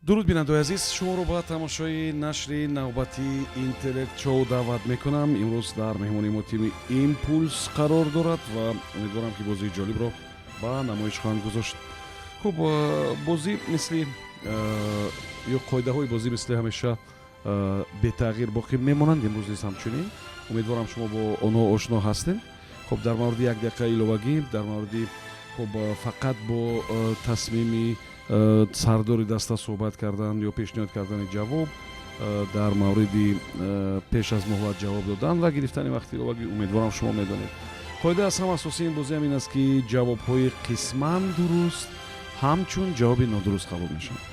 дуруд бинандаи азиз, шуморо ба тамошои нашри навбати Интеллект шоу даъват мекунам. имрӯз дар меҳмони мо тими Импулс қарор дорад ва умедворам ки бозии ҷолибро ба намоиш хоҳанд гузошт. хуб, бозӣ мисли ё қоидаҳои бозӣ мисли ҳамеша бетағйир боқӣ мемонанд. имрӯз низ ҳамчунин. умедворам шумо бо онҳо ошно ҳастед. хуб, дар мавриди як дақиқа иловагӣ, дар мавриди фақат бо тасмими сардори даста суҳбат кардан ё пешниҳод кардани ҷавоб, дар мавриди пеш аз муҳлат ҷавоб додан ва гирифтани вақти иловагӣ, умедворам шумо медонед. қоидаи аз ҳама асосии ин бозӣ ҳамин аст ки ҷавобҳои қисман дуруст ҳамчун ҷавоби нодуруст қабул мешаванд.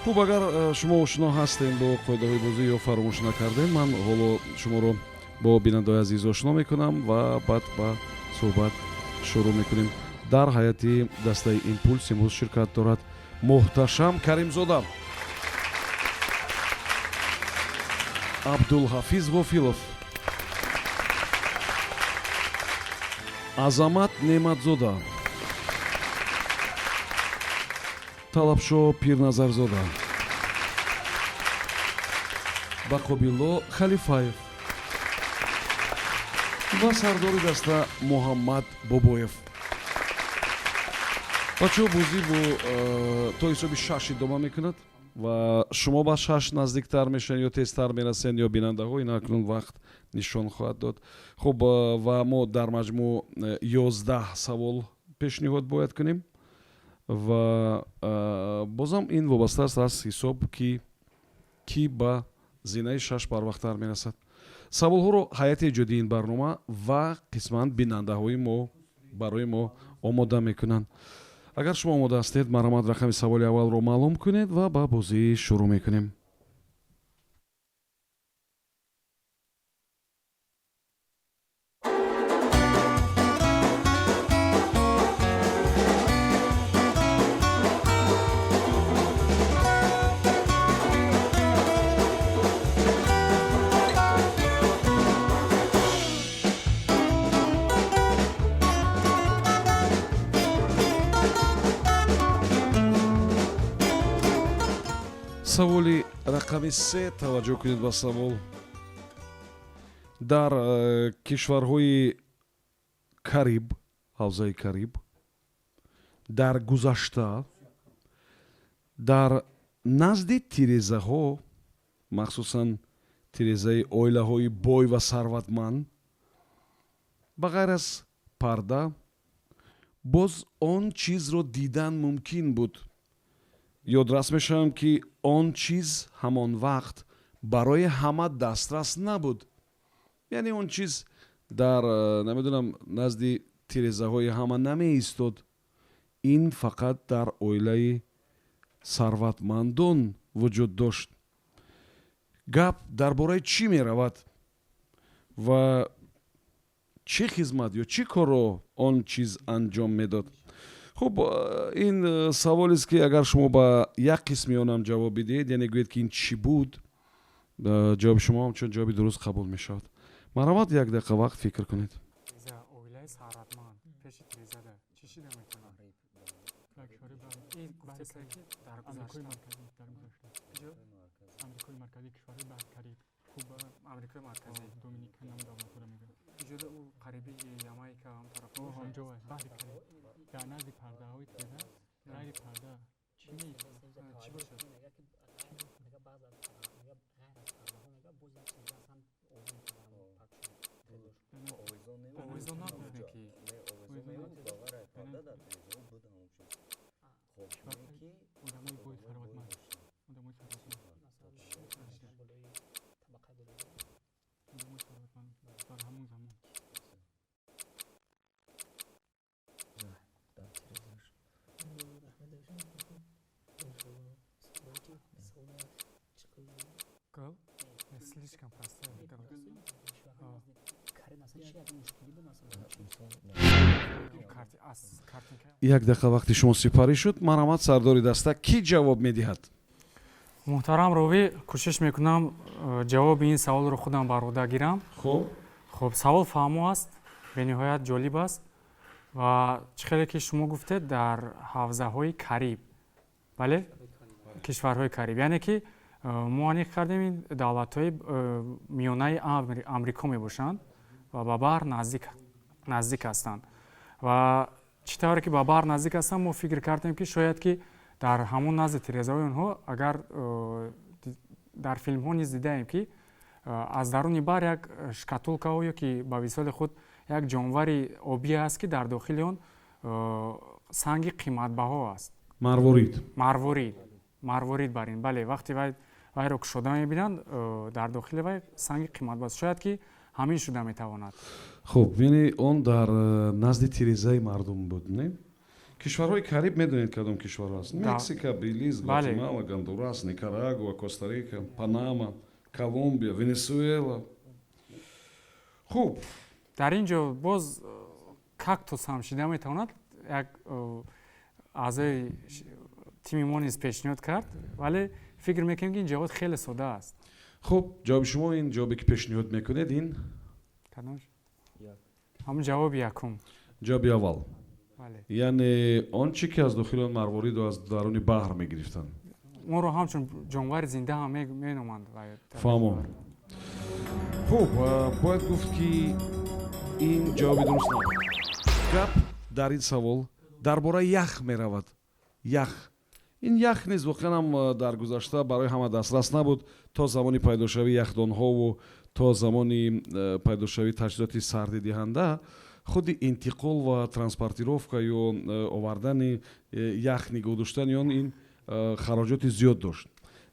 хуб, агар шумо ошно ҳастед бо қоидаҳои бозӣ ё фаромӯш накардем, ман ҳоло шуморо бо бинандаи азиз ошно мекунам ва баъд ба суҳбат шурӯъ мекунем. дар ҳайати дастаи Импулс имрӯз ширкат дорад Муҳташам Каримзода, Абдулҳафиз Ғофилов, Азамат Неъматзода, Талабшо Пирназарзода, Бақобилло Халифаев ва сардори даста Муҳаммад Бобоев. бачаҳо, бозӣ бо то ҳисоби 6 идома мекунад ва шумо ба 6 наздиктар мешавед ё тезтар мерасед ё бинандаҳо. ин акнун вақт нишон хоҳад дод. хуб, ва мо дар маҷмӯъ 11 савол пешниҳод бояд кунем ва бозам ин вобаста аст аз ҳисоб ки ба зинаи 6 барвақттар мерасад. саволҳоро ҳайати эҷодии ин барнома ва қисман бинандаҳои мо барои мо омода мекунанд. агар шумо омода ҳастед, марҳамат рақами саволи аввалро маълум кунед ва ба бозӣ шурӯъ мекунем. саволи рақами 3, таваҷҷӯҳ кунед ба савол. дар кишварҳои Кариб, ҳавзаи Кариб, дар гузашта дар назди тирезаҳо, махсусан тирезаи оилаҳои бой ва сарватманд, ба ғайр аз парда, боз он чизро дидан мумкин буд. ёдрас мешавам ки он чиз ҳамон вақт барои ҳама дастрас набуд. яъне он чиз дар намедонам назди тирезаҳои ҳама намеистод. ин фақат дар оилаи сарватмандон вуҷуд дошт. гап дар бораи чӣ меравад ва чӣ хизмат ё чӣ корро он чиз анҷом медод? хуб, ин саволест ки агар шумо ба як қисми онам ҷавоб бидиҳед, яъне гӯед ки ин чӣ буд, ҷавоби шумо ҳамчун ҷавоби дуруст қабул мешавад. марҳамат, як дақиқа вақт фикр кунед. як дақиқа вақти шумо сипарӣ шуд. марҳамат, сардори даста кӣ ҷавоб медиҳад? муҳтарам ровӣ, кӯшиш мекунам ҷавоби ин саволро худам бар ӯҳда гирам. хуб, савол фаҳмо аст, бениҳоят ҷолиб аст ва чӣ хеле ки шумо гуфтед дар ҳавзаҳои Кариб, бале? кишварҳои кариб, яъне ки мо аниқ кардем ин давлатҳои миёнаи амрико мебошанд ва ба баҳр наздик ҳастанд. Ва чӣ тавре ки ба баҳр наздик ҳастанд, мо фикр кардем ки шояд ки дар ҳамон назди тирезаҳои онҳо, агар дар филмҳо низ дидаем ки аз даруни баҳр як шкатулкаҳо ё ки ба висоли худ як ҷонвари обӣ аст ки дар дохили он санги қиматбаҳо аст. Марворид бар ин. Бале, вақте вайро кушода мебинанд, дар дохили вай санги қиматбаҳо аст. Шояд ки ҳамин шуда метавонад. хуб, яъне он дар назди тирезаи мардум буд, не? кишварҳои кариб медонед кадом кишварҳо аст? Мексика, Белиз, Гватемала, Гондурас, Никарагуа, Коста-Рика, Панама, Колумбия, Венесуэла. хуб, дар ин ҷо боз кактус ҳам шида метавонад. Як аъзои тими мо низ пешниҳод кард, вале фикр мекунем ки ин ҷавоб хеле сода аст. хуб, ҷавоби шумо ин ҷавобе ки пешниҳод мекунед ин ҳамун ҷавоби якум. ҷавоби аввал. яъне он чӣ ки аз дохили он марвориду аз даруни баҳр мегирифтанд. моро ҳамчун ҷонвари зинда ҳам меноманд. фаҳмом. хуб, бояд гуфт ки ин ҷавоби дуруст набуд. гап дар ин савол дар бораи ях меравад. ях. ин ях низ воқеан ҳам дар гузашта барои ҳама дастрас набуд. То замони пайдошавии яхдонҳову то замони пайдошавии таҷҳизоти сардидиҳанда худи интиқол ва транспортировка ё овардани ях нигоҳ доштани он ин хароҷоти зиёд дошт.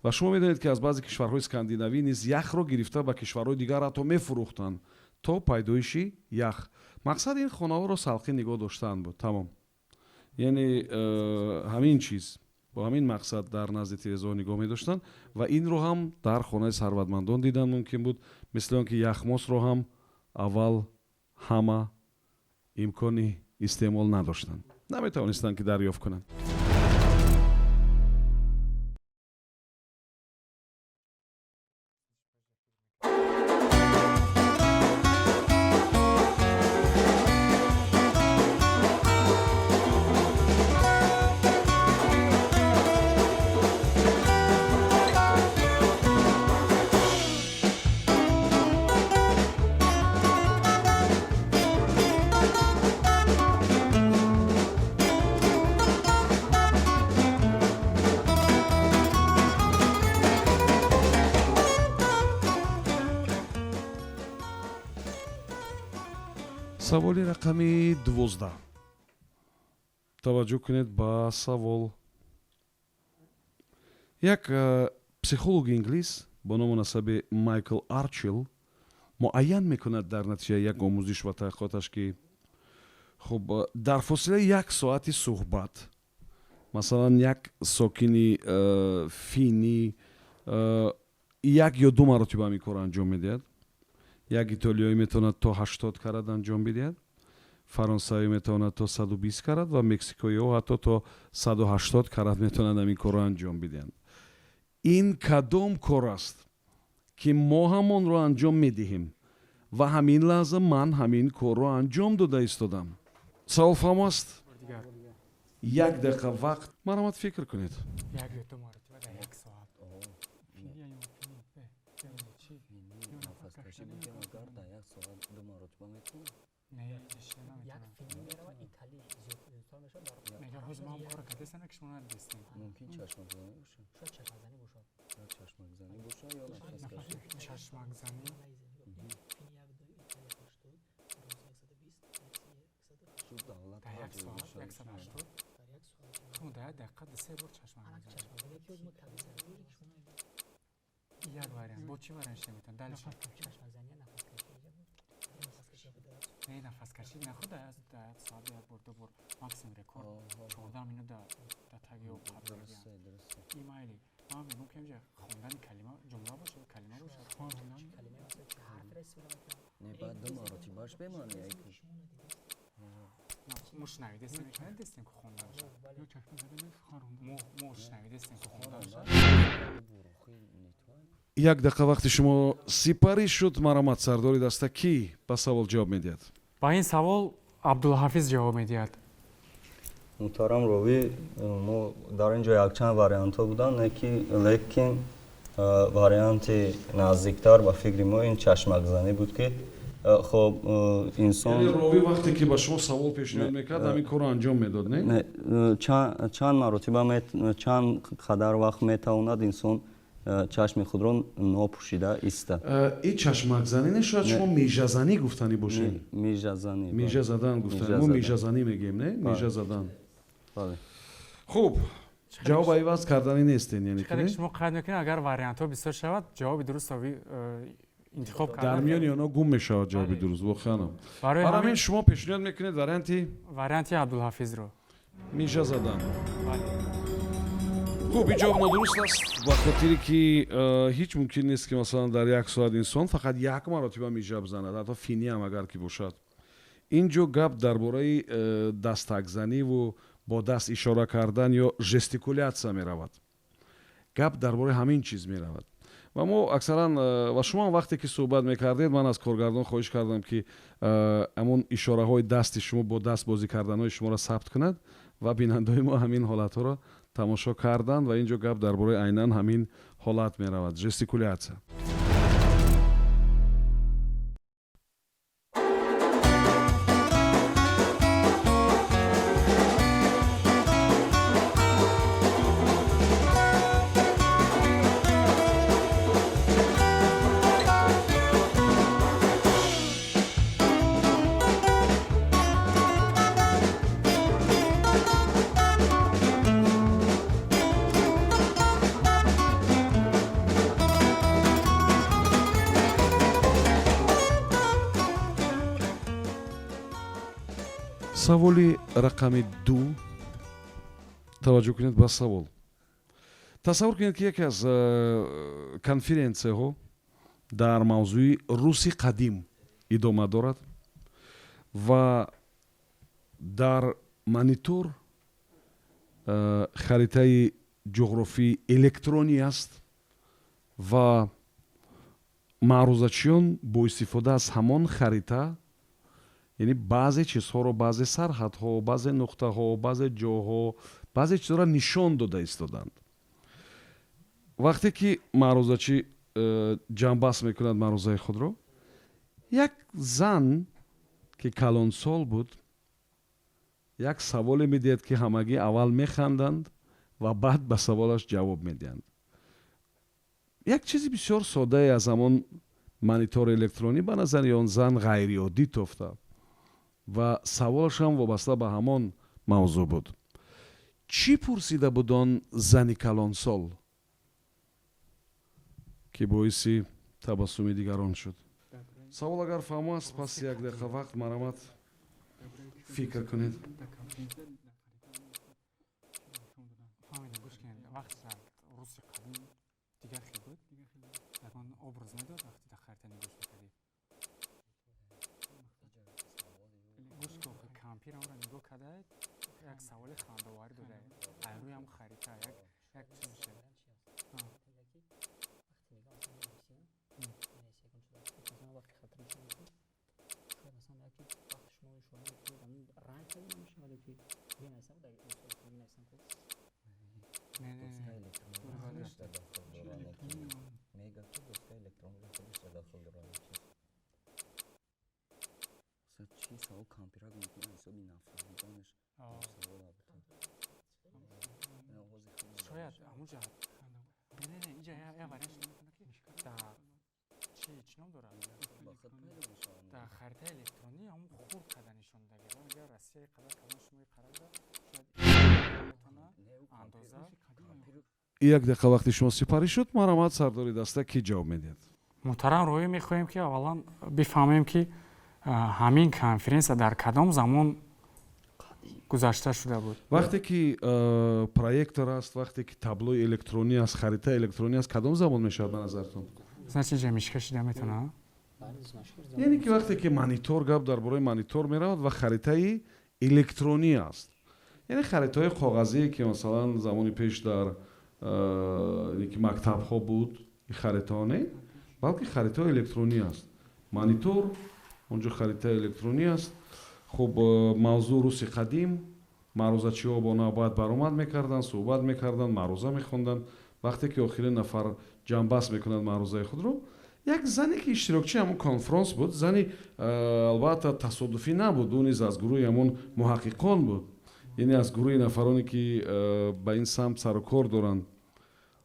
ва шумо медонед ки аз баъзе кишварҳои скандинавӣ низ яхро гирифта ба кишварҳои дигар ҳатто мефурӯхтанд то пайдоиши ях. мақсад ин хонаҳоро салқин нигоҳ доштан буд. тамом. яъне ҳамин чиз бо ҳамин мақсад дар назди тирезаҳо нигоҳ медоштанд ва инро ҳам дар хонаи сарватмандон дидан мумкин буд, мисли он ки яхмосро ҳам аввал ҳама имкони истеъмол надоштанд, наметавонистанд ки дарёфт кунанд. саволи рақами 12. таваҷҷӯҳ кунед ба савол. як психологи инглис бо ному насаби Майкл Арчил муайян мекунад дар натиҷаи як омӯзиш ва таҳқиқоташ ки хуб дар фосилаи як соати суҳбат, масалан як сокини фини як ё ду маротиба ҳамин корро анҷом медиҳад. як итолиёӣ метавонад то 80 карат анҷом бидиҳад, фаронсавӣ метавонад то 120 карат ва мексикоиҳо ҳатто то 180 карат метавонанд ҳамин корро анҷом бидиҳанд. ин кадом кор аст ки мо ҳам онро анҷом медиҳем ва ҳамин лаҳза ман ҳамин корро анҷом дода истодам? савол фаҳмо аст? як дақиқа вақт маромад фикр кунед. як дақиқа вақти шумо сипарӣ шуд. маромад сардори даста кӣ ба савол ҷавоб медиҳад? ба ин савол Абдулҳафиз ҷавоб медиҳад. Muhtaram Rovi, ما در اینجا یک چند واریانت ها بودن لیکن واریانت نزدیکتر به فکر ما این چشمک زنی بود که خب یعنی انسان روی وقتی که با شما سوال پیشنهاد میکرد همین کار رو انجام میداد نه؟ چند مرتبه چند قدر وقت میتواند انسان چشم خود را ناپوشیده ایسته. این چشمک زنی شاید شما میجه زنی گفتنی باشه. میجه زنی. میجه زدن گفتنی. ما میجه زنی میگیم نه؟ میجه زدن. بله. خوب. جواب عوض کردنی نیستین یعنی که شما قد میکنید اگر واریانت ها بسیار شود جواب درست انتخاب کردن در میان اونا گم میشه جواب درست واقعا. برای همین شما پیشنهاد میکنید واریانت عبدالحافظ رو میجه زدن. بله. خوب این جواب نادرست است به خاطری که هیچ ممکن نیست که مثلا در یک ساعت انسان فقط یک مرتبه میجه بزند حتی فینی هم اگر که باشد. اینجا گپ درباره دستک زنی و با دست اشاره کردن یا ژستیکولیاتسیا می رود. گپ درباره همین چیز می رود. و ما اکثرا و شما وقتی که صحبت میکردید من از کارگردان خواهش کردم که همون اشاره های دست شما با دست بازی کردن های شما را ثبت کند و بیننده ما همین حالت ها را تماشا کردند و اینجا گپ درباره عیناً همین حالت می رود. ژستیکولیاتسیا. سوالی رقم 2 توجه کنید به سوال. تصور کنید که یکی از کنفرانسیه ها در موضوع روسی قدیم ادامه دارد و در مانیتور خریطه جغرافی الکترونی است و معروضاتچیان با استفاده از همان خریطه یعنی بعضی چیزها رو بعضی سرحدها بعضی نقطه ها بعضی جاها بعضی چیزها را نشان داده ایستادند. وقتی که معروضاتچی جنبست میکند معروضه خود رو یک زن که کلانسال بود یک سوال میدهد که همگی اول میخندند و بعد به سوالش جواب میدهند. یک چیزی بسیار ساده از همان مانیتور الکترونی به نظر آن زن غیر عادی افتاد و سوالش هم وابسته به همان موضوع بود. چی پرسیده بود آن زن کلانسال که باعث تبسم دیگران شد؟ سوال اگر فهم است پس یک دقیقه وقت مرامت فکر کنید. یک سوال خنده‌آور داره. روی هم خریطه یک چیز میشه. شاید همونجا نه اینجا یا وارش نمیکنه که در چی نام داره در خریطه الکترونی همون خورد کردن نشون داده اگر راستی قرار کردن شما قرار داد شاید اندازه یک دقیقه وقتی شما سپاری شد مرامت سرداری دسته کی جواب میدید؟ محترم روی میخواهیم که اولا بفهمیم که همین کنفرانس در کدام زمان گذاشته شده بود. وقتی که پروژکتور است وقتی که تابلو الکترونی است خریطه الکترونی است کدام زمان میشه به نظرتون؟ مثلا چه جمعش کشیده میتونه؟ یعنی که وقتی که مانیتور گپ درباره مانیتور میرود و خریطه الکترونی است یعنی خریطه های کاغذی که مثلا زمانی پیش در مکتب ها بود خریطه ها نه بلکه خریطه الکترونی است. مانیتور اونجا خریطه الکترونی است. خب موضوع روسی قدیم маърузачиҳо бо навбат баромад мекарданд, суҳбат мекарданд, маъруза мехонданд. вақте ки охирин нафар ҷамъбаст мекунад маърузаи худро, як зане ки иштирокчи ҳамон конфронс буд, зани албатта тасодуфӣ набуд, ӯ низ аз гурӯҳи ҳамон муҳаққиқон буд, яъне аз гурӯҳи нафароне ки ба ин самт сару кор доранд.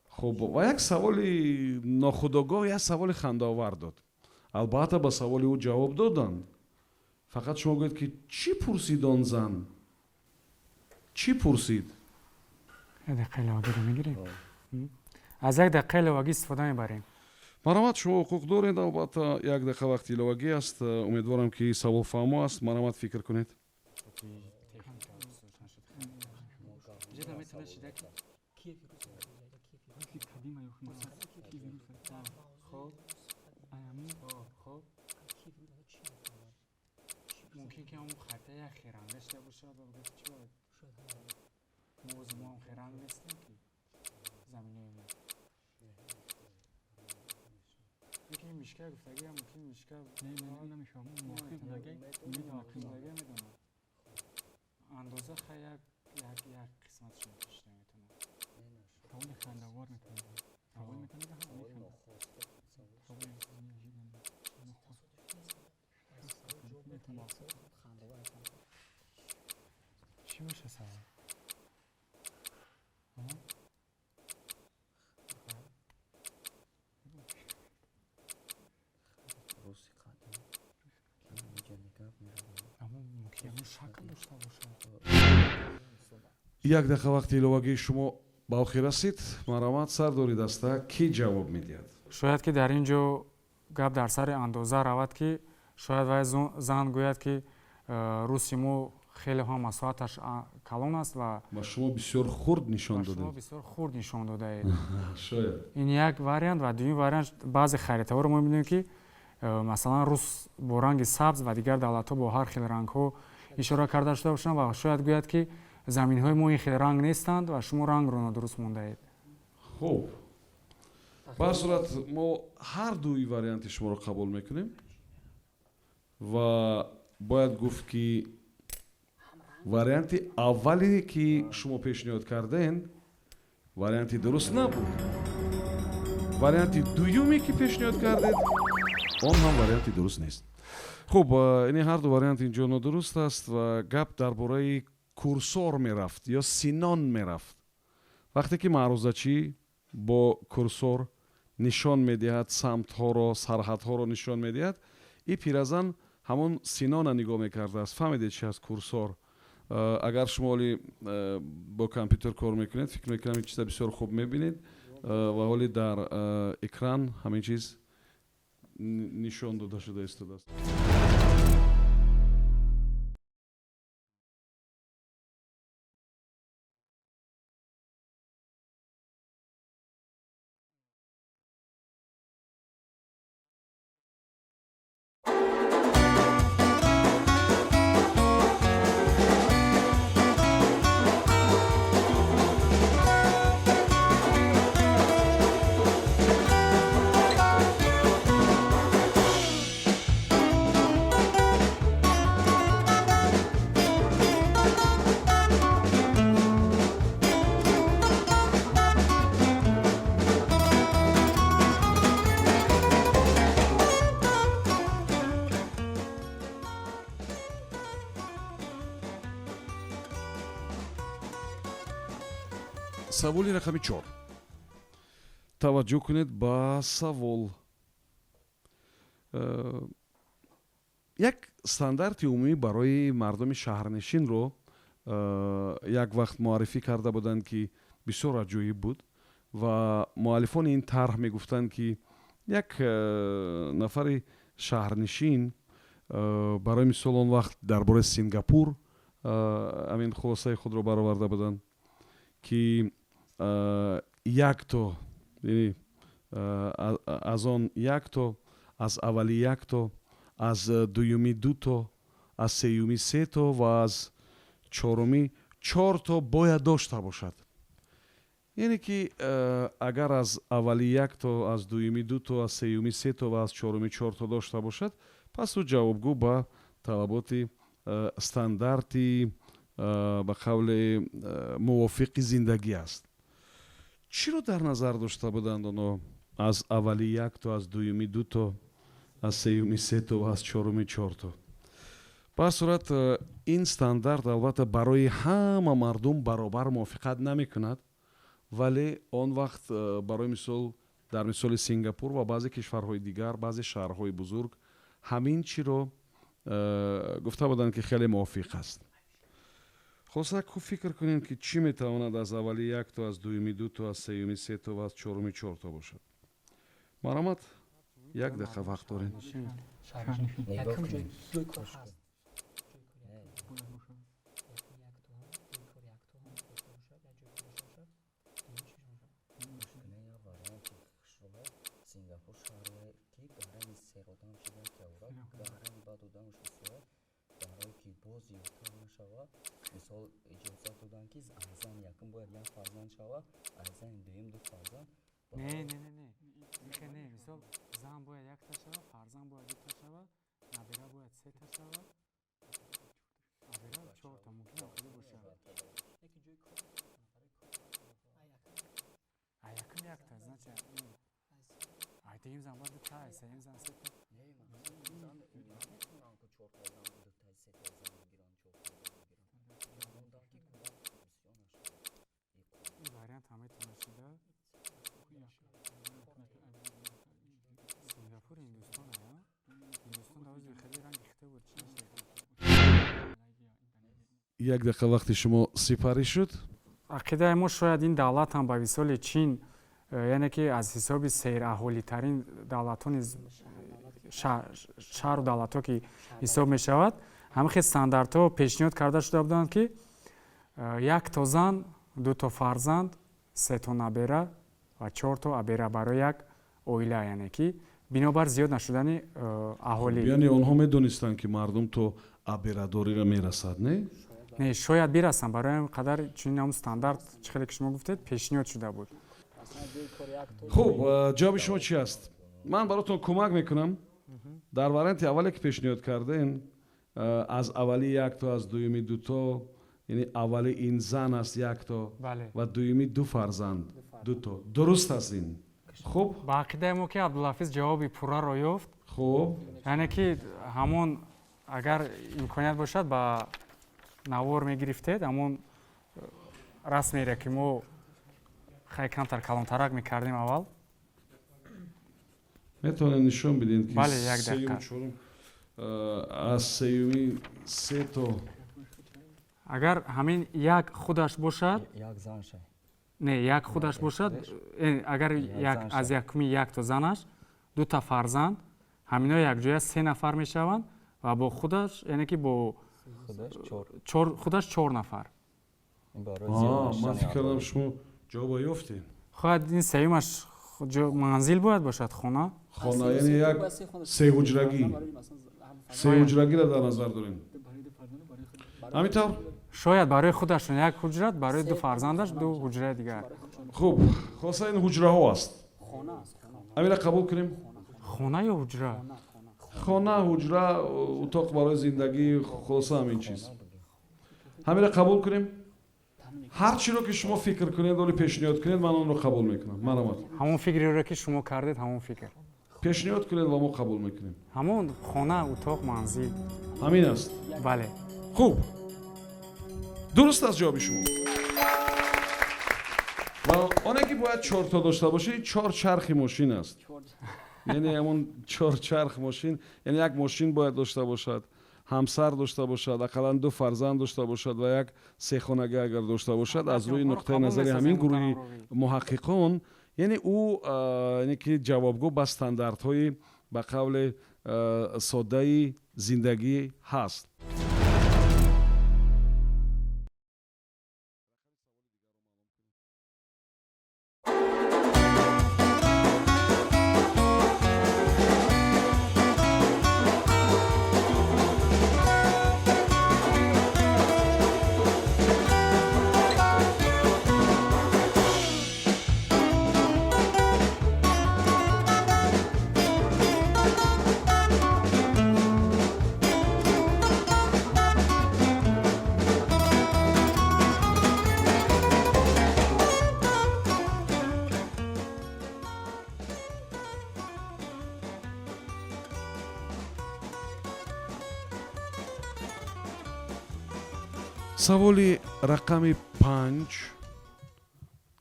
хуб, ва як саволи нохудогоҳ, як саволи хандаовар дод. албатта ба саволи ӯ ҷавоб доданд. фақат шумо гӯед ки чӣ пурсид он зан? чӣ пурсид? یک دقیقه لواگی رو میگیریم. از یک دقیقه لواگی استفاده میبریم. марҳамат, шумо ҳуқуқ доред. албатта як дақиқа вақти иловагӣ аст. умедворам ки саволфаҳмо аст. марҳамат, фикр кунед. ممکن که همون خطه یک خیران داشته باشه و بگه چی باید؟ موضوع ما هم خیران نیستیم که زمینه ما یکی میشکه گفتگی هم ممکن میشکه نمیشه ممکن میدونم اندازه خیلی یک قسمت شما کشته میتونم حول خندوار میتونم حول میتونم چی میشه سوال؟ як дақиқа вақти иловагии шумо ба охир расид. марҳамат, сардори даста кӣ ҷавоб медиҳад? شاید که در اینجا گپ در سر اندازه رود که شاید وای زن گوید که روسی مو خیلی ها مساحتش کلان است و شما بسیار خرد نشان شما دادید. بسیار خرد نشان داده اید. شاید این یک واریانت و دومی واریانت بعضی خریدها رو ما می‌بینیم که مثلا روس با رنگ سبز و دیگر دولت‌ها با هر خیل رنگ‌ها اشاره کرده شده باشند و شاید گوید که زمین‌های ما این خیل رنگ نیستند و شما رنگ رو نادرست مونده اید. хуб, ба ҳар сурат мо ҳар дуи варианти шуморо қабул мекунем ва бояд гуфт ки варианти аввале ки шумо пешниҳод кардем варианти дуруст набуд. варианти дуюме ки пешниҳод кардед он ҳам варианти дуруст нест. хуб, ин ҳар ду вариант инҷо нодуруст аст ва гап дар бораи курсор мерафт ё синон мерафт. вақте ки маърузачӣ бо курсор нишон медиҳад, самтҳоро, сарҳадҳоро нишон медиҳад, ин пиразан ҳамон синона нигоҳ мекардааст. фаҳмедед чи аст курсор? агар шумо ҳоли бо компютер кор мекунед, фикр мекунам ин чиза бисёр хуб мебинед ва ҳоли дар экран ҳамин чиз нишон дода шуда истодааст. саволи рақами 4. таваҷҷӯҳ кунед ба савол. як стандарти умумӣ барои мардуми шаҳрнишинро як вақт муаррифӣ карда буданд ки бисёр аҷоиб буд ва муаллифони ин тарҳ мегуфтанд ки як нафари шаҳрнишин барои мисол он вақт дар бораи Сингапур амин хулосаи худро бароварда буданд ки якто аз он якто, аз аввали якто, аз дуюми дуто, аз сеюми сето ва аз чоруми чорто бояд дошта бошад. яъне ки агар аз аввали якто, аз дуюми дуто, аз сеюми сето ва аз чоруми чорто дошта бошад, пас ӯ ҷавобгӯ ба талаботи стандарти ба қавли мувофиқи зиндагӣ аст. чиро дар назар дошта буданд оно аз аввали як то, аз дуюми ду то, аз сеюми се то ва аз чоруми чор то? ба сурат ин стандарт албатта барои ҳама мардум баробар мувофиқат намекунад, вале он вақт барои мисол дар мисоли Сингапур ва баъзе кишварҳои дигар, баъзе шаҳрҳои бузург ҳамин чиро гуфта буданд ки хеле мувофиқ аст. хулоса ку фикр кунем ки чӣ метавонад аз аввали як то, аз дуюми ду то, аз сеюми се то ва аз чоруми чор то бошад. марҳамат, як дақиқа вақт дорем. мисол иҷозат доданд ки аз зан якум бояд як фарзанд шавад, аз зани дуюм ду фарзанд. не мисол зан бояд якта шавад, фарзанд бояд дута шавад, набира бояд сета шавад, набира чорта мумкин охири бошад. а якум якта значит ай дуюм зан бояд дута, сеюм зан сета. вариант ҳамаитон шуда Сингапур Индустон ая? Индустон давози хеле ранг ихта буд. як дақиқа вақти шумо сипарӣ шуд. ақидаи мо шояд ин давлат ҳам ба мисоли Чин, яъне ки аз ҳисоби сейраҳолитарин давлатони шаҳру давлатҳо ки ҳисоб мешавад, ҳама хел стандартҳо пешниҳод карда шуда буданд ки як то зан, ду то фарзанд, се то набера ва чор то абера барои як оила, яъне ки бинобар зиёд нашудани аҳолӣ. яъне онҳо медонистанд ки мардум то аберадориро мерасад, не? не, шояд бирасанд, барои ин қадар чунин ҳамун стандарт чӣ хеле ки шумо гуфтед пешниҳод шуда буд. хуб, ҷавоби шумо чӣ аст? ман баротон кӯмак мекунам. дар варианти аввале ки пешниҳод кардем, аз аввали як то, аз дуюми ду то, яъне аввали ин зан аст як то ва дуюми ду фарзанд ду то. дуруст аст ин? хуб, ба ақидаи мо ки Абдулҳафиз ҷавоби пурраро ёфт. хуб, яъне ки ҳамон агар имконият бошад ба навор мегирифтед, ҳамон расмере ки мо хай камтар калонтарак мекардем аввал. метавонед нишон бидед ки бале, як сеюм дақиқа. чорум аз сеюми се то агар ҳамин як худаш бошад, як зан шавад. не, як худаш бошад, агар аз якуми як то занаш, дута фарзанд, ҳамино якҷоя се нафар мешаванд ва бо худаш, яъне ки бо худаш чор нафар. ман фикр кардам шумо ҷавоба ёфтед. хоҳад ин сеюмаш манзил бояд бошад, хона. хона яъне як сеҳуҷрагӣ, сеҳуҷрагиро дар назар дорем. ҳамин тавр? шояд барои худашон як ҳуҷрат, барои ду фарзандаш ду ҳуҷраи дигар. хуб, хулоса ин ҳуҷраҳо аст. ҳаминро қабул кунем. хона ё ҳуҷра? хона, ҳуҷра, утоқ барои зиндагӣ, хулоса ҳамин чиз. ҳаминро қабул кунем. ҳар чиро ки шумо фикр кунед, оли пешниҳод кунед, ман онро қабул мекунам. марҳамат. ҳамон фикреро ки шумо кардед, ҳамон фикр. пешниҳод кунед ва мо қабул мекунем. ҳамон хона, утоқ, манзил. ҳамин аст. бале. хуб, дуруст аст ҷавоби шумо. ва оне ки бояд чорто дошта бошед, чор чархи мошин аст. яъне ҳамон чор чарх мошин, яъне як мошин бояд дошта бошад, ҳамсар дошта бошад, ақаллан ду фарзанд дошта бошад ва як сехонагӣ агар дошта бошад. аз рӯи нуқтаи назари ҳамин гурӯҳи муҳаққиқон, яъне ӯ яъне ки ҷавобгӯ ба стандартҳои ба қавли соддаи зиндагӣ ҳаст. саволи рақами 5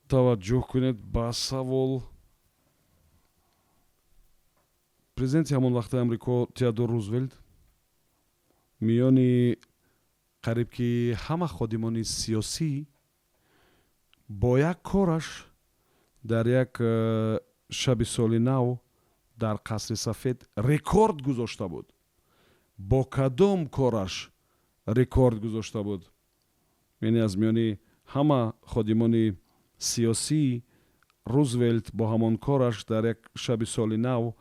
таваҷҷӯҳ кунед ба савол. президенти ҳамон вақтаи амрико Теодор Рузвелт миёни қариб ки ҳама ходимони сиёсӣ бо як кораш дар як шаби соли нав дар қасри сафед рекорд гузошта буд. бо кадом кораш рекорд гузошта буд? яъне аз миёни ҳама ходимони сиёсӣ Рузвелт бо ҳамон кораш дар як шаби соли нав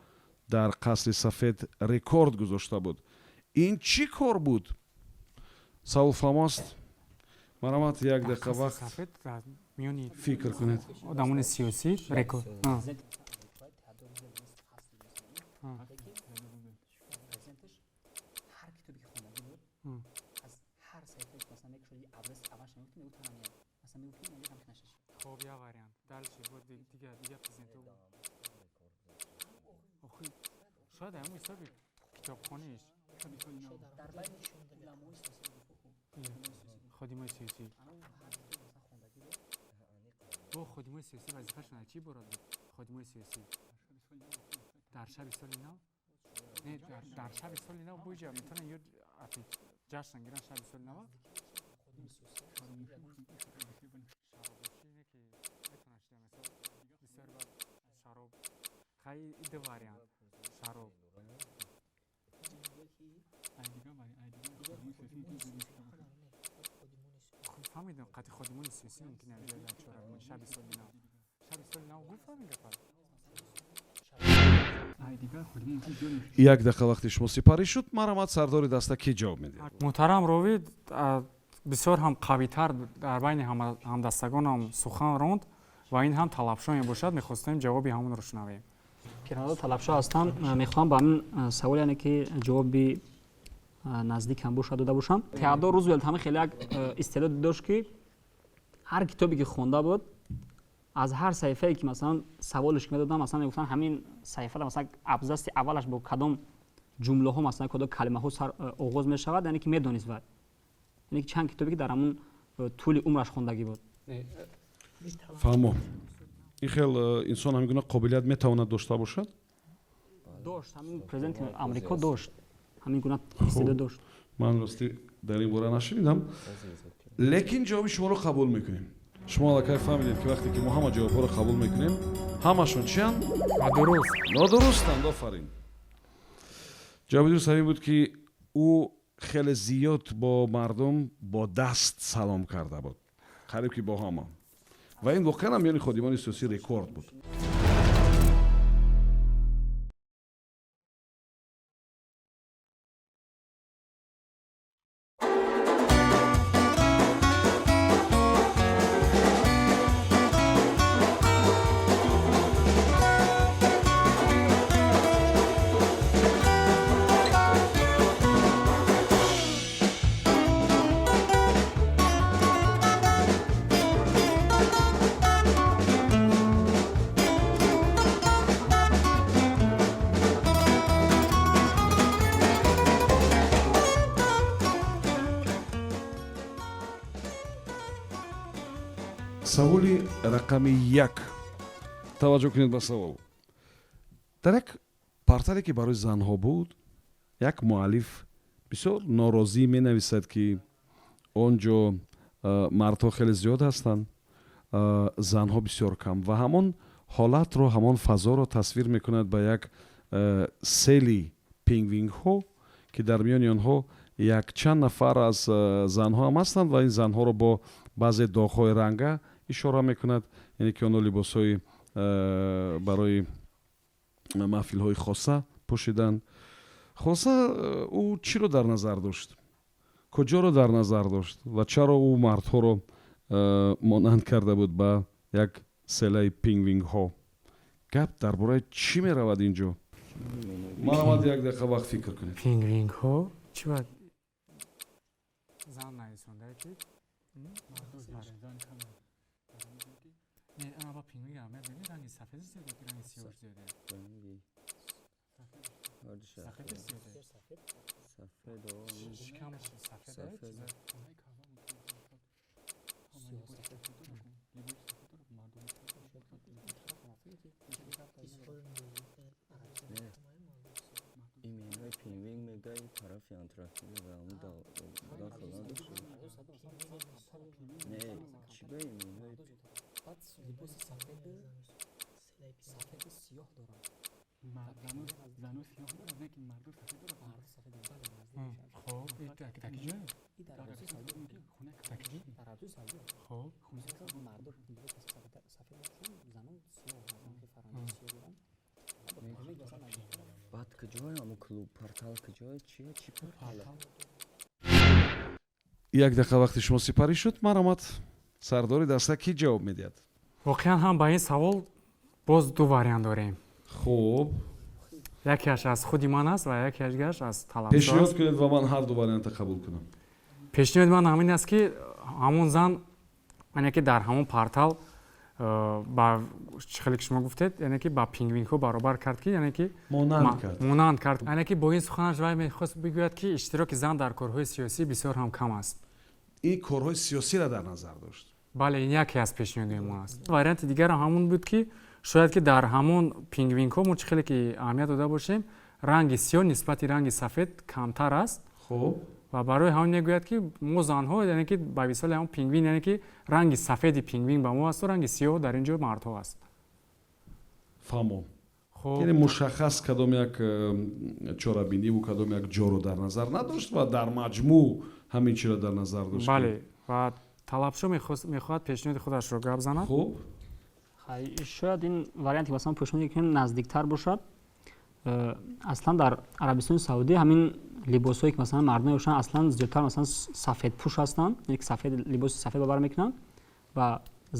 дар қасри сафед рекорд гузошта буд. ин чӣ кор буд? саволфармост. марамат як дақиқа вақт фикр кунед. одамони сиёсӣ рекорд. خب یا وریانت دلش بود دیگه پرزنتو آخه شاید همون حساب کتابخانه‌اش خادمای سیاسی او خادمای سیاسی وظیفه‌شون چی برات بود؟ خادمای سیاسی در شب سال نو نه در شب سال نو بوجه میتونن یه جشن گیرن شب سال نو خیلی ایده واریانت شراب فهمیدم قطع خودمون سیاسی ممکنه بیاید چرا شب سال نو گفتم میگه як дақиқа вақти шумо сипарӣ шуд. марамат сардори даста ки ҷавоб медиҳад? муҳтарам ровид бисёр ҳам қавитар дар байни ҳамдастагонам сухан ронд ва ин ҳам талабшо мебошад. мехостем ҷавоби ҳамонро шунавем. пиронаду талабшо ҳастам. мехоҳам ба ҳамин савол яне ки ҷавоби наздик ҳам бошад дода бошам. Теодор Рузвелт ҳамин хеле як истеъдод дошт ки ҳар китобе ки хонда буд аз ҳар саҳифае ки масалан саволш медодам масалан мегуфтан ҳамин саҳифада масалан абзасти аввалаш бо кадом ҷумлаҳо масалан кадом калимаҳо оғоз мешавад яъне ки медонист вай яъне ки чанд китобе ки дар ҳамун тӯли умраш хондагӣ буд. фаҳмо ин хел инсон ҳамин гуна қобилият метавонад дошта бошад? дошт. ҳамин президенти амрико дошт ҳамин гуна истеъдод дошт. ман ростӣ дар ин бора нашунидам, лекин ҷавоби шуморо қабул мекунем. шумо аллакай фаҳмидед ки вақте ки мо ҳама ҷавобҳоро қабул мекунем ҳамашон чианд? нодурустанд. офарин. ҷавоби дуруст ҳамин буд ки ӯ хеле зиёд бо мардум бо даст салом карда буд, қариб ки бо ҳама, ва ин воқеан ҳам миёни ходимони сиёсӣ рекорд буд. саволи рақами 1. таваҷҷӯҳ кунед ба савол. дар як партале ки барои занҳо буд, як муаллиф бисёр норозӣ менависад ки он ҷо мардҳо хеле зиёд ҳастанд, занҳо бисёр кам, ва ҳамон ҳолатро ҳамон фазоро тасвир мекунад ба як сели пингвинҳо ки дар миёни онҳо якчанд нафар аз занҳо ҳам ҳастанд ва ин занҳоро бо баъзе доғҳои ранга ишора мекунад, яъне ки онҳо либосҳои барои маҳфилҳои хоса пӯшиданд. хоса ӯ чиро дар назар дошт? куҷоро дар назар дошт ва чаро ӯ мардҳоро монанд карда буд ба як селаи пингвинҳо? гап дар бораи чӣ меравад ин ҷо? марамад як дақиқа вақт фикр кунед. пингвинҳо чӣ бад зан нависонда ки ана ба пингвин мебини ранги сафеди зиёде ки ранги сиёҳ зиёде? сафеди зиёде. шикамаш сафеда. این مینای پینگوین میگه طرفی انتراکتیوی و همون داخل نه چی به این مینای بعد لباس سفید سیاه دارن زنو سیاه داره نه که مردو سفید داره مرد سفید دارن خب این تکی جای این در عربستان سعودی خونه تکی در عربستان سعودی خب مثلا مرد لباس سفید دارن زنان سیاه دارن که فرنگی سیاه دارن بعد کجای همون کلوب پارتال کجای چیه چی پارتاله як дақиқа вақти шумо сипарӣ шуд марамат сардори даста кӣ ҷавоб медиҳад воқеан ҳам ба ин савол боз ду вариант дорем хуб якеаш аз худи ман аст ва якеаш аз талабшо пешниҳод аст кунед ва ман ҳар ду варианта қабул кунам пешниҳоди ман ҳамин аст ки ҳамон зан яъне ки дар ҳамон портал ба чӣ хеле ки шумо гуфтед яъне ки ба пингвинҳо баробар кард ки яъне ки монанд кард яъне ки бо ин суханаш вай мехост бигӯяд ки иштироки зан дар корҳои сиёсӣ бисёр ҳам кам аст ин корҳои сиёсиро дар назар дошт бале ин яке аз пешниҳодиҳои мон аст варианти дигарам ҳамон буд ки шояд ки дар ҳамон пингвинҳо мо чӣ хеле ки аҳамият дода бошем ранги сиёҳ нисбати ранги сафед камтар аст хуб ва барои ҳамин мегӯяд ки мо занҳо яъне ки ба мисоли ҳамон пингвин яъне ки ранги сафеди пингвин ба мо асту ранги сиёҳ дар ин ҷо мардҳо аст фаҳмом хуб яъне мушаххас кадом як чорабиниву кадом як ҷоро дар назар надошт ва дар маҷмӯъ ҳамин чиро дар назар дошт бале ва талабшо мехоҳад пешниҳоди худашро гап занад хуб шояд ин варианти масалан пӯшони ки наздиктар бошад аслан дар арабистони саудӣ ҳамин либосҳое ки масалан мардоне бошанд аслан зиёдтар масалан сафедпӯш ҳастанд яъне ки сафед либоси сафед ба бар мекунанд ва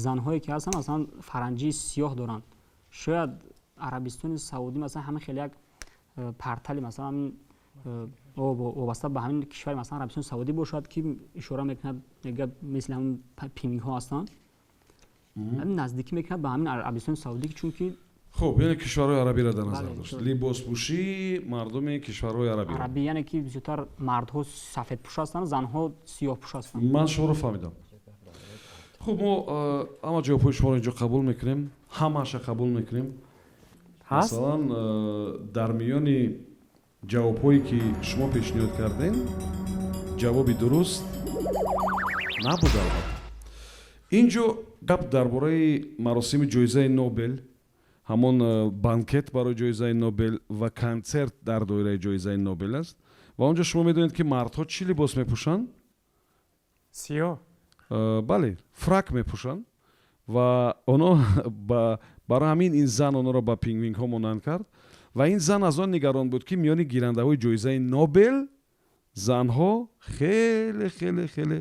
занҳое ки ҳастанд масалан фаранҷии сиёҳ доранд шояд арабистони саудӣ масалан ҳамин хеле як партали масалан ҳамин вобаста ба ҳамин кишвари масалан арабистони саудӣ бошад ки ишора мекунад мегӯяд мисли ҳамин пингвинҳо ҳастанд наздикӣ мекунад ба ҳамин арабистони саудӣ чунки хуб яъне кишварҳои арабиро дар назар дошт либоспӯшии мардуми кишварҳои арабӣ яъне ки зиёдтар мардҳо сафедпӯш ҳастанд занҳо сиёҳпӯш ҳастанд ман шуморо фаҳмидам хуб мо ҳама ҷавобҳои шуморо инҷо қабул мекунем ҳамаша қабул мекунем масалан дар миёни ҷавобҳое ки шумо пешниҳод кардем ҷавоби дуруст набуд албатта ин ҷо гап дар бораи маросими ҷоизаи нобел ҳамон банкет барои ҷоизаи нобел ва консерт дар доираи ҷоизаи нобел аст ва он ҷо шумо медонед ки мардҳо чӣ либос мепӯшанд сиёҳ бале фрак мепӯшанд ва оно барои ҳамин ин зан онро ба пингвинҳо монанд кард ва ин зан аз он нигарон буд ки миёни гирандаҳои ҷоизаи нобел занҳо хеле хеле хеле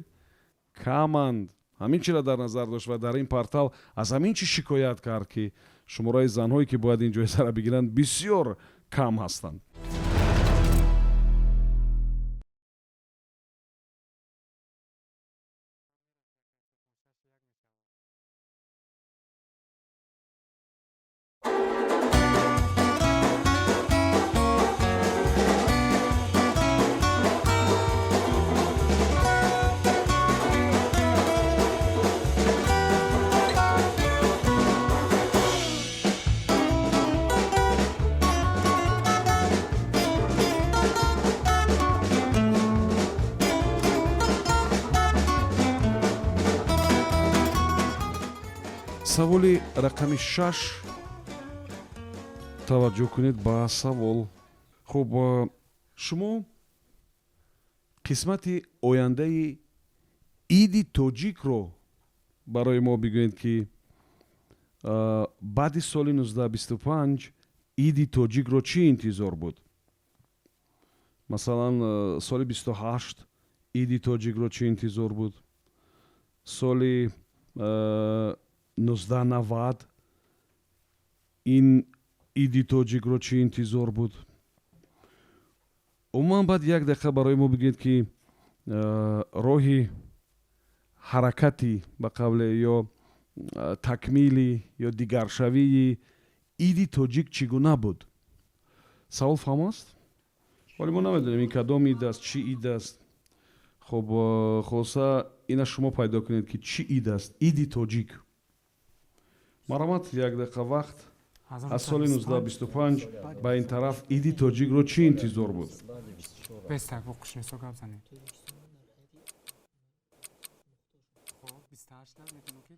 каманд ҳамин чиро дар назар дошт ва дар ин портал аз ҳамин чи шикоят кард ки шумораи занҳое ки бояд ин ҷоизаро бигиранд бисёр кам ҳастанд саволи рақами 6 таваҷҷӯҳ кунед ба савол хуб шумо қисмати ояндаи иди тоҷикро барои мо бигӯед ки баъди соли 1925 иди тоҷикро чӣ интизор буд масалан соли 28 иди тоҷикро чӣ интизор буд соли 1990 ин иди тоҷикро чӣ интизор буд умуман баъд як дақиқа барои мо бигӯед ки роҳи ҳаракати ба қавле ё такмили ё дигаршавии иди тоҷик чӣ гуна буд савол фаҳм аст вале мо намедонем ин кадом ид аст чӣ ид аст خب خلاصه اینا شما پیدا کنید که چی اید است. ایدی تاجیک. مرامت یک دقیقه وقت از سال 1925 به این طرف ایدی تاجیک رو چی انتظار بود؟ بستر بقشنی سو گپ زنید. خب 28 نه میتونم که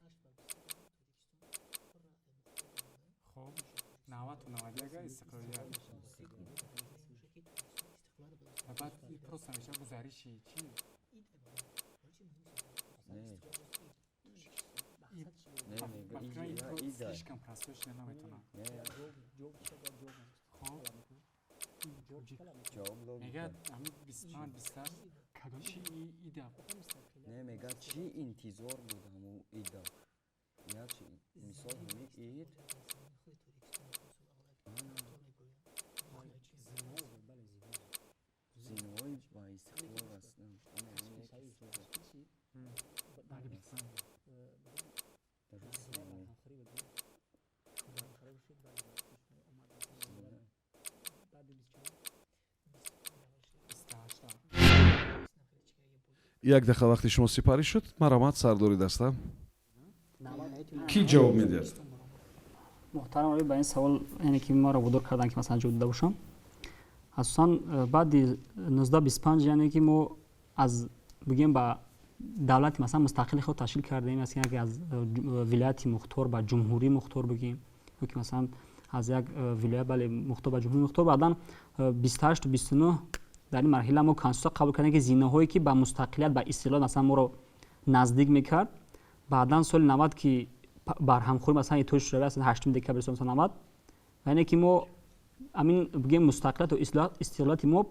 خب 90 و 91 استقلالیت. بعد این پروسه میشه گزارشی چی؟ слишком простой, что نمیتونم. خب میگه همین 25 28 کدوم چی ایده؟ نه میگه چی انتظار بود همون ایده. یا چی مثال همین اید زینوی با استقلال است. یک دقیقه وقتی شما سپاری شد مرامت سرداری دستم کی جواب میده؟ محترم علی، با این سوال یعنی که ما رو وادار کردن که مثلا جواب داده باشم. اساساً بعد 1925 یعنی که ما از بگیم با دولت مثلا مستقل خود تشکیل کردیم، مثلا که از ولایت مختار به جمهوری مختار بگیم، یا که مثلا از یک ولایت بله مختار به جمهوری مختار. بعداً 28 و 29 در این مرحله ما کانستیتوسیون قبول کردیم که زینه‌هایی که به مستقلیت به استقلال مثلا ما رو نزدیک میکرد. بعداً سال 90 که برهمخوری مثلا توش شده است 8 دکتر سال 90 یعنی که ما همین بگیم مستقلیت و استقلالات ما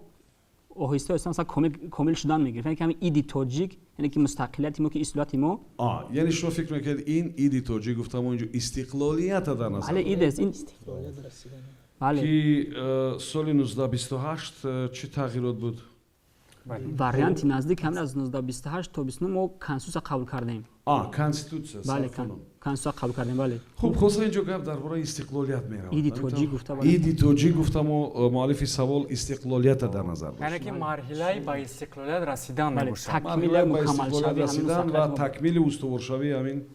آهسته آهسته مثلا کامل شدن میگیره. یعنی که همین ایدی تاجیک یعنی که مستقلیت ما که استقلالات ما یعنی شما فکر میکنید این ایدی تاجیک گفتم اینجا استقلالیت در نظر بله ایده است این بله که سال 1928 چه تغییرات بود؟ وریانت نزدیک همین از 1928 تا 29 ما کانستیتوسیون قبول کردیم. کانستیتوسیون بله کانستیتوسیون قبول کردیم. بله خب خلاص اینجا گپ درباره استقلالیت میره. ایدی تاجیک گفته بله ایدی تاجیک گفتم و مؤلف سوال استقلالیت در نظر داشت. یعنی که مرحله به استقلالیت رسیدن بله میباشد. تکمیل مکمل شوی رسیدن و تکمیل استوار شوی همین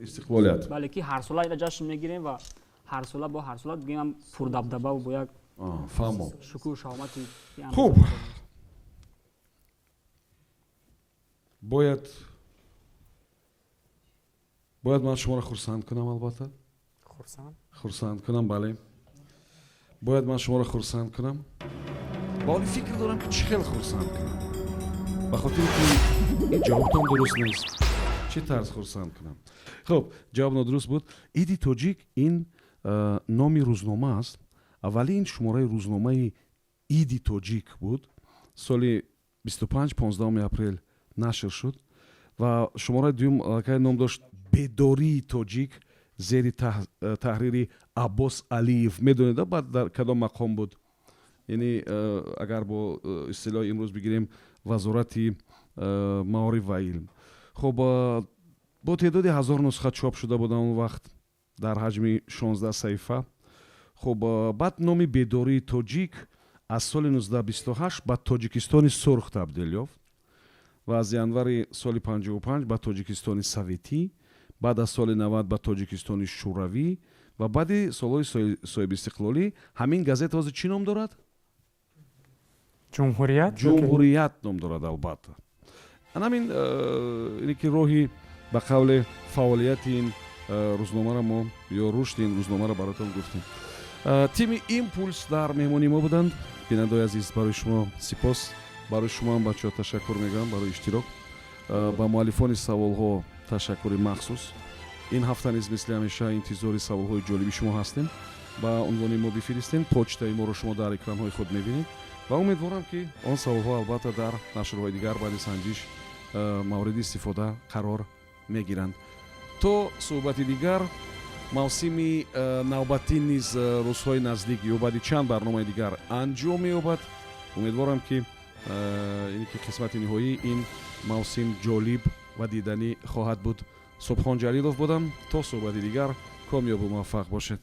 استقلالیت. بله که هر سال اینا جشن میگیریم و هر سال با هر سال بگیم هم پردبدبه و با یک فهمم. شکوه و شهامتی. خوب باید من شما را خرسند کنم. البته خرسند کنم بله باید من شما را خرسند کنم. ولی فکر دارم که چه خیلی خرسند کنم بخاطر که این جوابتان درست نیست. چه طرز خرسند کنم؟ خب جواب نادرست بود. ایدی تاجیک این نامی روزنامه است. اولین شماره روزنامه ایدی تاجیک بود. سال 25 15 اپریل نشر شد و شماره دوم که نام داشت بداری تاجیک زیر تحریری عباس علیف. میدونید بعد در کدام مقام بود؟ یعنی اگر با اصطلاح امروز بگیریم وزارت معارف و علم. خب با تعداد 1000 نسخه چاپ شده بود اون وقت در حجم 16 صفحه. خب بعد نام بداری تاجیک از سال 1928 به تاجیکستان سرخ تبدیل یافت و از январи سال 55 به تاجیکستان سوویتی، بعد از سال 90 به تاجیکستان شوروی و بعد سالهای صاحب استقلالی همین گازت از چی نام دارد؟ جمهوریت نام دارد. البته همین اینه که راهی به قول فعالیت این روزنامه را ما یا رشد این روزنامه را براتون گفتیم. تیم ایمپولس در مهمانی ما بودند. بینندگان عزیز برای شما سپاس. برای شما هم بچه‌ها تشکر میگم برای اشتراک. با مؤلفان سوال‌ها تشکر مخصوص. این هفته نیز مثل همیشه انتظار سوال‌های جالبی شما هستیم. با عنوان ما بفرستین. پوچتای ما رو شما در اکران‌های خود می‌بینید و امیدوارم که آن سوال‌ها البته در نشرهای دیگر بعد سنجش مورد استفاده قرار می‌گیرند. تا صحبت دیگر موسمی نوبتی نیز روزهای نزدیک یا بعد چند برنامه دیگر انجام می‌یابد. امیدوارم که این که قسمت نهایی این موسم جالب و دیدنی خواهد بود. صبحان جلیلوف بودم. تا صحبت دیگر کامیاب و موفق باشید.